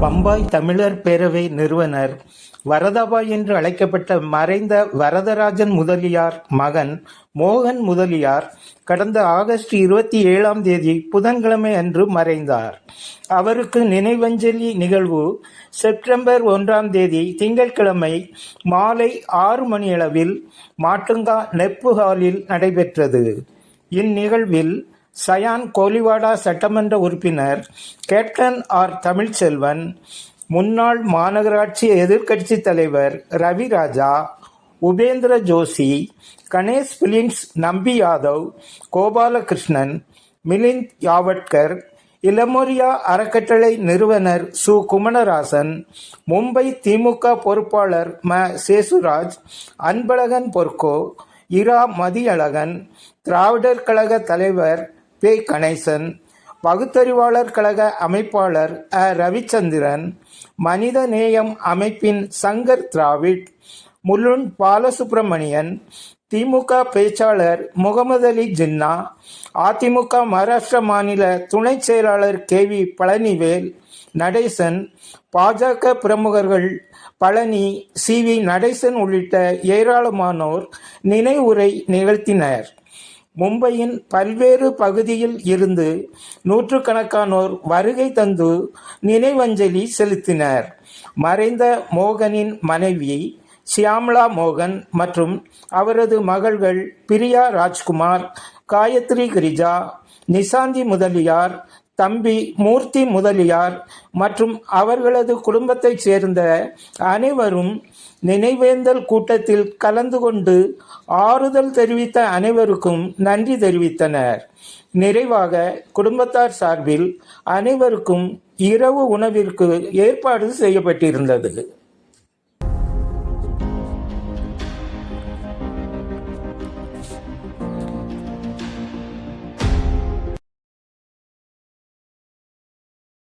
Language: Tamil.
பம்பாய் தமிழர் பேரவை நிறுவனர் வரதாபாய் என்று அழைக்கப்பட்ட மறைந்த வரதராஜன் முதலியார் மகன் மோகன் முதலியார் கடந்த ஆகஸ்ட் 27 புதன்கிழமை அன்று மறைந்தார். அவருக்கு நினைவஞ்சலி நிகழ்வு செப்டம்பர் 1 திங்கட்கிழமை மாலை 6 மணியளவில் மாட்டுங்கா நெப்பு ஹாலில் நடைபெற்றது. இந்நிகழ்வில் சயான் கோலிவாடா சட்டமன்ற உறுப்பினர் கேப்டன் ஆர் தமிழ்ச்செல்வன், முன்னாள் மாநகராட்சி எதிர்க்கட்சி தலைவர் ரவிராஜா, உபேந்திர ஜோஷி, கணேஷ் பிலிம்ஸ் நம்பி யாதவ், கோபாலகிருஷ்ணன், மிலிந்த் யாவட்கர், இளமொரியா அறக்கட்டளை நிறுவனர் சு. குமணராசன், மும்பை திமுக பொறுப்பாளர் ம. சேசுராஜ், அன்பழகன் பொற்கோ, இரா மதியழகன், திராவிடர் கழக தலைவர் பே. கணேசன், பகுத்தறிவாளர் கழக அமைப்பாளர் அ. ரவிச்சந்திரன், மனித நேயம் அமைப்பின் சங்கர் திராவிட், முலுண்ட் பாலசுப்ரமணியன், திமுக பேச்சாளர் முகமது அலி ஜின்னா, அதிமுக மகாராஷ்டிர மாநில துணை செயலாளர் கே. வி. பழனிவேல், நடேசன், பாஜக பிரமுகர்கள் பழனி, சி. வி. நடேசன் உள்ளிட்ட ஏராளமானோர் நினைவுரை நிகழ்த்தினர். மும்பையின் பல்வேறு பகுதியில் இருந்து நூற்றுக்கணக்கானோர் வருகை தந்து நினைவஞ்சலி செலுத்தினர். மறைந்த மோகனின் மனைவி ஷியாம்லா மோகன் மற்றும் அவரது மகள்கள் பிரியா ராஜ்குமார், காயத்ரி கிரிஜா, நிசாந்தி முதலியார், தம்பி மூர்த்தி முதலியார் மற்றும் அவர்களது குடும்பத்தைச் சேர்ந்த அனைவரும் நினைவேந்தல் கூட்டத்தில் கலந்து கொண்டு ஆறுதல் தெரிவித்த அனைவருக்கும் நன்றி தெரிவித்தனர். நிறைவாக குடும்பத்தார் சார்பில் அனைவருக்கும் இரவு உணவிற்கு ஏற்பாடு செய்யப்பட்டிருந்தது.